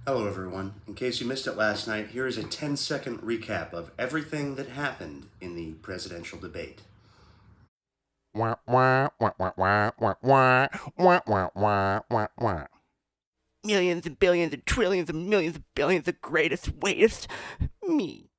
Hello, everyone. In case you missed it last night, here is a 10-second recap of everything that happened in the presidential debate. Wah, wah, wah, wah, wah, wah, wah, wah, wah, wah, wah, wah. Millions and billions and trillions and millions of billions of greatest waste. Me.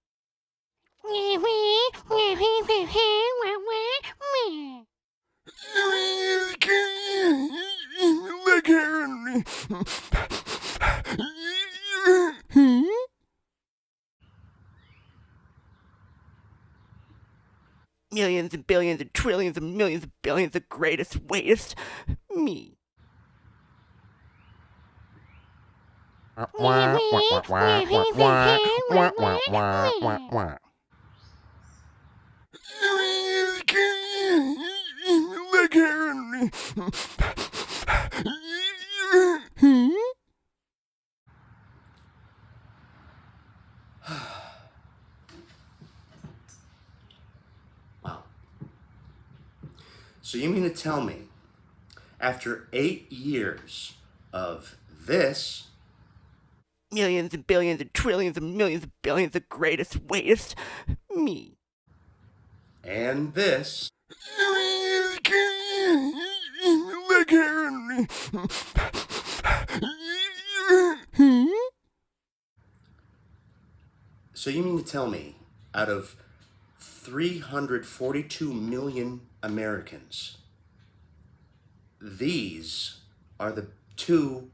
Millions and billions and trillions and millions of billions of greatest waste. Me. Wah, wah, wah, wah, wah, wah, wah, wah, wah, wah, wah. Wow. So you mean to tell me, after 8 years of this, Millions and billions and trillions and millions of billions of greatest waste. Me. and this, so you mean to tell me, out of 342 million Americans, these are the two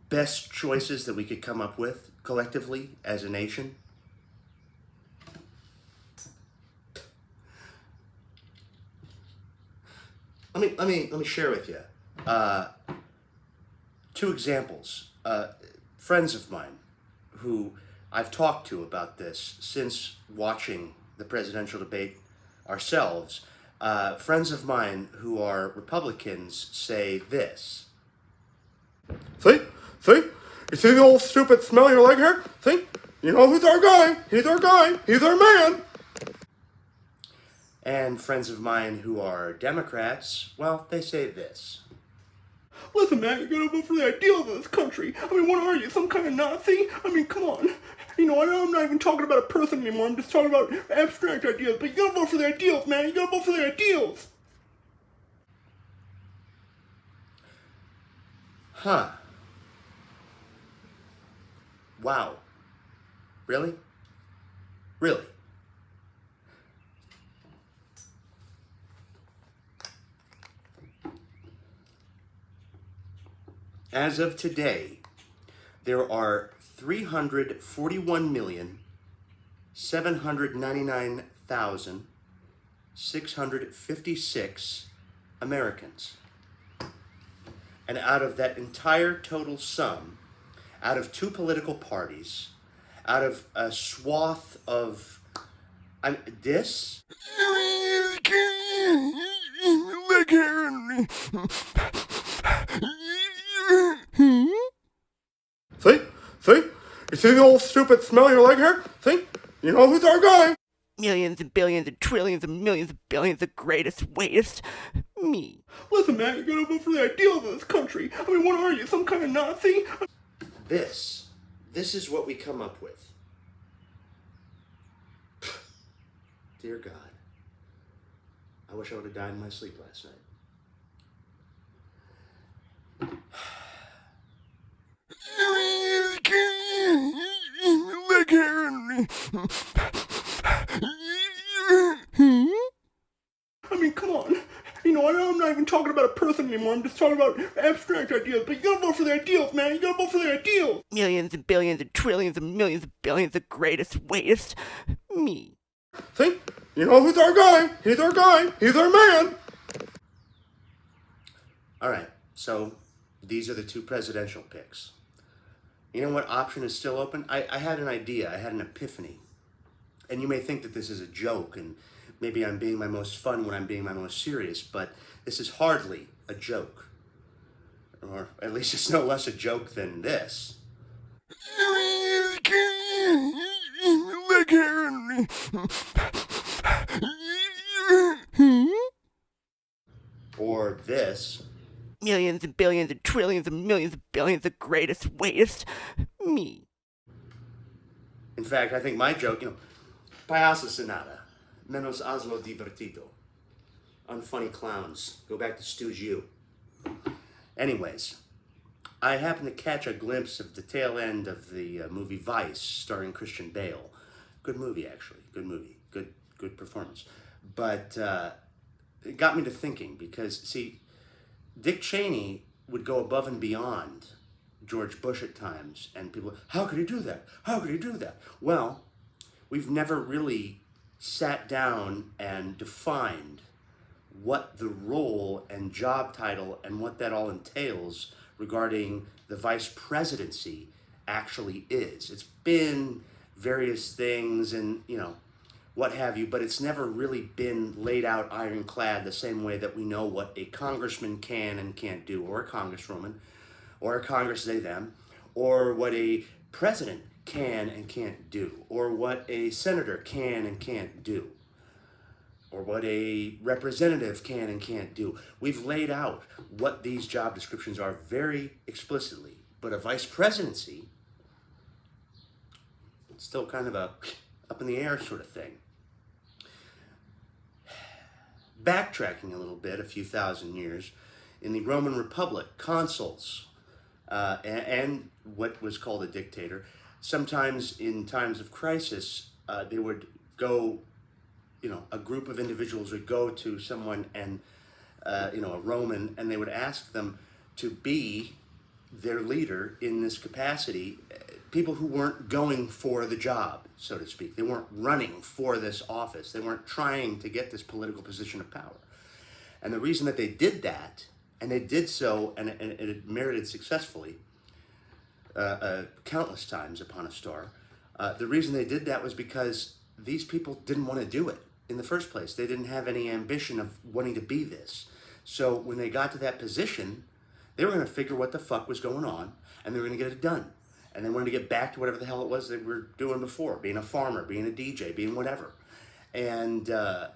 best choices that we could come up with collectively as a nation? Let me share with you two examples. Friends of mine who I've talked to about this since watching the presidential debate ourselves. Friends of mine who are Republicans say this. See? See? You see the old stupid smell your leg hair? See? You know who's our guy? He's our guy. He's our man. And friends of mine who are Democrats, well, they say this. Listen, man, you gotta vote for the ideals of this country. I mean, what are you, some kind of Nazi? I mean, come on. You know, I know I'm not even talking about a person anymore. I'm just talking about abstract ideas. But you gotta vote for the ideals, man. You gotta vote for the ideals. Huh. Wow. Really? Really? As of today, there are 341,799,656 Americans. And out of that entire total sum, out of two political parties, out of a swath of this, see? See? You see the old stupid smell your leg hair? See? You know who's our guy? Millions and billions and trillions and millions of billions of greatest waste. Me. Listen, man, you gotta vote for the ideals of this country. I mean, what are you, some kind of Nazi? This is what we come up with. Dear God, I wish I would have died in my sleep last night. I mean, come on. You know, I know I'm not even talking about a person anymore. I'm just talking about abstract ideas. But you gotta vote for the ideals, man. You gotta vote for the ideals. Millions and billions and trillions and millions of billions of greatest waste. Me. See? You know who's our guy? He's our guy. He's our man. All right, so these are the two presidential picks. You know what option is still open? I had an idea. I had an epiphany. And you may think that this is a joke, and maybe I'm being my most fun when I'm being my most serious, but this is hardly a joke. Or at least it's no less a joke than this. Or this. Millions and billions and trillions and millions of billions of greatest waste. Me. In fact, I think my joke, payaso sin nada, menos hazlo divertido. Unfunny clowns. Go back to Stooge U. Anyways, I happened to catch a glimpse of the tail end of the movie Vice, starring Christian Bale. Good movie, actually. Good movie. Good performance. But it got me to thinking because, see, Dick Cheney would go above and beyond George Bush at times, and people, how could he do that? How could he do that? Well, we've never really sat down and defined what the role and job title and what that all entails regarding the vice presidency actually is. It's been various things and, what have you, but it's never really been laid out ironclad the same way that we know what a congressman can and can't do, or a congresswoman, or a congress they them, or what a president can and can't do, or what a senator can and can't do, or what a representative can and can't do. We've laid out what these job descriptions are very explicitly, but a vice presidency, it's still kind of a up in the air sort of thing. Backtracking a little bit, a few thousand years, in the Roman Republic, consuls and what was called a dictator, sometimes in times of crisis, they would go, a group of individuals would go to someone and, a Roman, and they would ask them to be their leader in this capacity, people who weren't going for the job, so to speak. They weren't running for this office. They weren't trying to get this political position of power. And the reason that they did that, and they did so, and it merited successfully countless times upon a star, the reason they did that was because these people didn't want to do it in the first place. They didn't have any ambition of wanting to be this. So when they got to that position, they were going to figure what the fuck was going on, and they were going to get it done. And they wanted to get back to whatever the hell it was they were doing before, being a farmer, being a DJ, being whatever. And I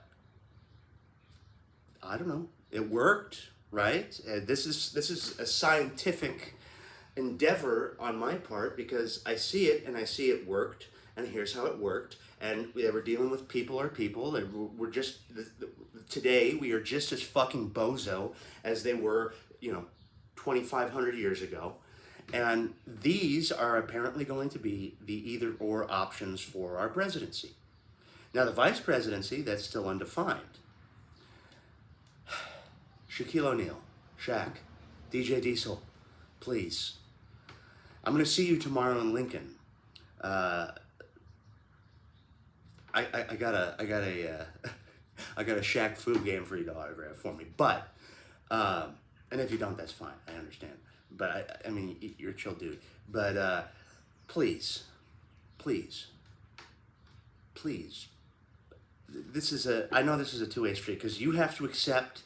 don't know, it worked, right? This is a scientific endeavor on my part because I see it and I see it worked, and here's how it worked. And they were dealing with people are people. We're just, today we are just as fucking bozo as they were, 2,500 years ago. And these are apparently going to be the either or options for our presidency. Now, the vice presidency, that's still undefined. Shaquille O'Neal, Shaq, DJ Diesel, please. I'm going to see you tomorrow in Lincoln. I got a Shaq Fu game for you to autograph for me. But, and if you don't, that's fine. I understand. But I mean, you're a chill dude. But please. I know this is a two-way street because you have to accept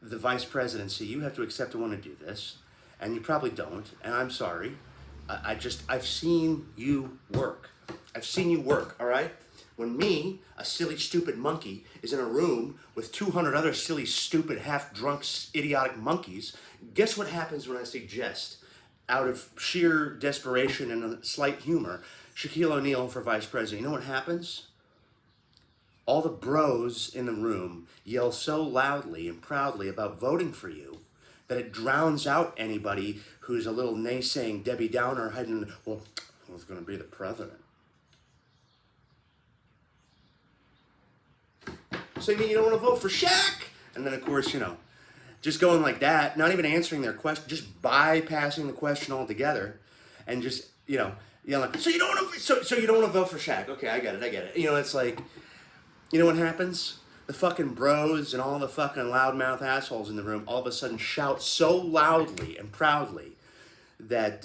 the vice presidency. You have to accept to want to do this, and you probably don't. And I'm sorry. I've seen you work. All right. When me, a silly, stupid monkey, is in a room with 200 other silly, stupid, half-drunk, idiotic monkeys, guess what happens when I suggest, out of sheer desperation and a slight humor, Shaquille O'Neal for vice president? You know what happens? All the bros in the room yell so loudly and proudly about voting for you that it drowns out anybody who's a little naysaying Debbie Downer hiding, well, who's going to be the president? So you mean you don't want to vote for Shaq? And then, of course, just going like that, not even answering their question, just bypassing the question altogether, and just, yelling, so you don't want to, so you don't want to vote for Shaq? Okay, I get it. It's like, you know what happens? The fucking bros and all the fucking loudmouth assholes in the room all of a sudden shout so loudly and proudly that,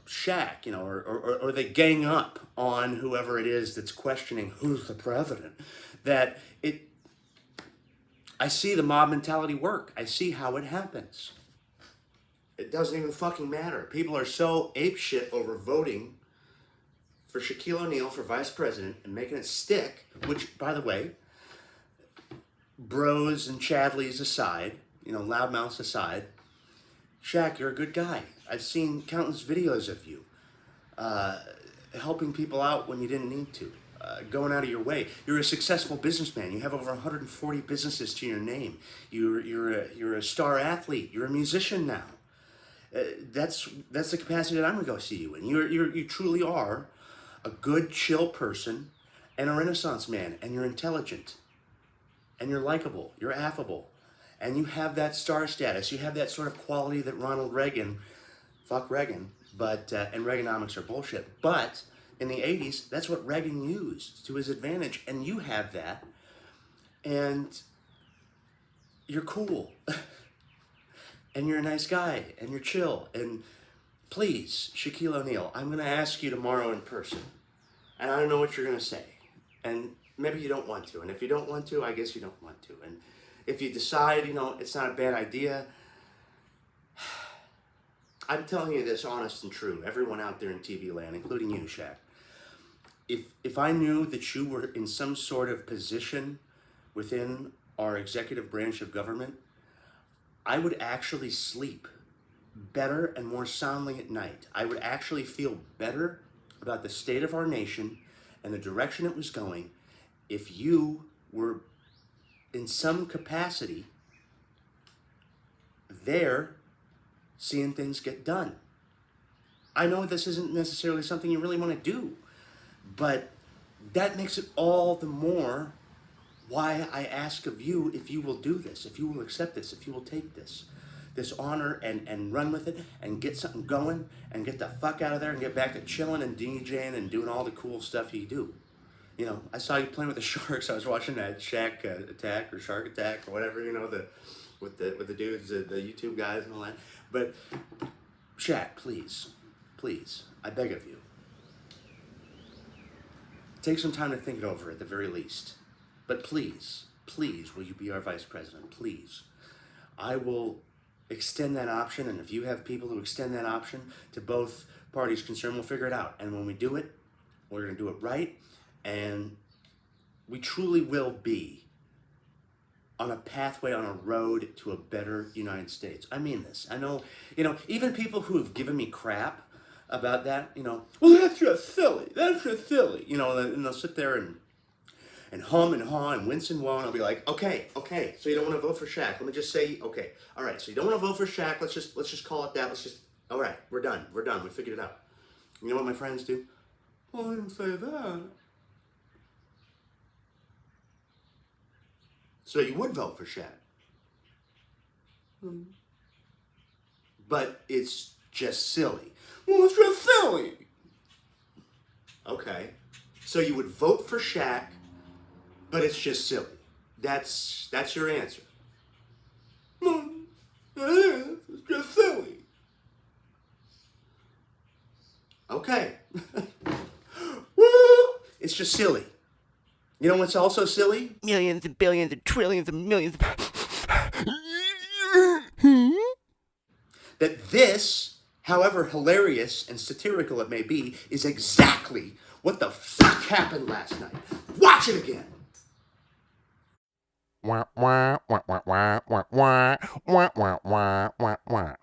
Shaq, or they gang up on whoever it is that's questioning who's the president, that I see the mob mentality work. I see how it happens. It doesn't even fucking matter. People are so apeshit over voting for Shaquille O'Neal for vice president and making it stick, which, by the way, bros and Chadleys aside, loudmouths aside, Shaq, you're a good guy. I've seen countless videos of you. helping people out when you didn't need to, going out of your way. You're a successful businessman. You have over 140 businesses to your name. You're a star athlete. You're a musician now. That's the capacity that I'm gonna go see you in. You truly are a good, chill person, and a Renaissance man, and you're intelligent, and you're likable, you're affable, and you have that star status. You have that sort of quality that Ronald Reagan, fuck Reagan, but and Reaganomics are bullshit. But in the '80s, that's what Reagan used to his advantage, and you have that, and you're cool. And you're a nice guy, and you're chill, and please, Shaquille O'Neal, I'm going to ask you tomorrow in person, and I don't know what you're going to say, and maybe you don't want to, and if you don't want to, I guess you don't want to, and if you decide, it's not a bad idea, I'm telling you this honest and true, everyone out there in TV land, including you, Shaq, if I knew that you were in some sort of position within our executive branch of government, I would actually sleep better and more soundly at night. I would actually feel better about the state of our nation and the direction it was going if you were in some capacity there seeing things get done. I know this isn't necessarily something you really want to do, but that makes it all the more why I ask of you if you will do this, if you will accept this, if you will take this honor and run with it and get something going and get the fuck out of there and get back to chilling and DJing and doing all the cool stuff you do. I saw you playing with the Sharks. I was watching that Shaq Attack or Shark Attack or whatever, with the dudes, the YouTube guys and all that. But Shaq, please, I beg of you, take some time to think it over at the very least. But please, will you be our vice president? Please. I will extend that option, and if you have people who extend that option to both parties concerned, we'll figure it out. And when we do it, we're going to do it right, and we truly will be on a pathway, on a road to a better United States. I mean this. I know, even people who have given me crap about that, well, that's just silly. And they'll sit there and hum and haw and wince and wah, and I'll be like, okay, so you don't want to vote for Shaq. Let me just say, okay, all right, so you don't want to vote for Shaq, let's just call it that, all right, we're done, we figured it out. You know what my friends do? Well, I didn't say that. So you would vote for Shaq. But it's just silly. Well, it's just silly. Okay, so you would vote for Shaq, but it's just silly. That's your answer. No, it is. It's just silly. Okay. Woo! It's just silly. You know what's also silly? Millions and billions and trillions and millions. That this, however hilarious and satirical it may be, is exactly what the fuck happened last night. Watch it again. Wah, wah, wah, wah, wah, wah, wah, wah, wah, wah, wah, wah.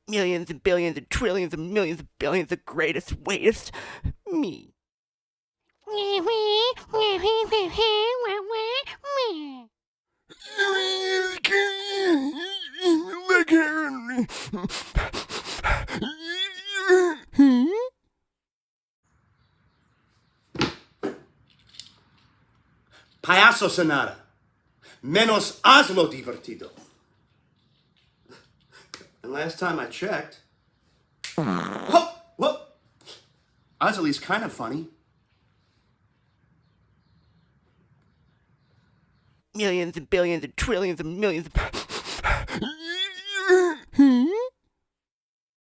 Millions and billions and trillions and millions and billions, the greatest, waitest, me. Payaso Sonata. Menos hazlo divertido. And last time I checked, I was at least kind of funny. Millions and billions and trillions and millions.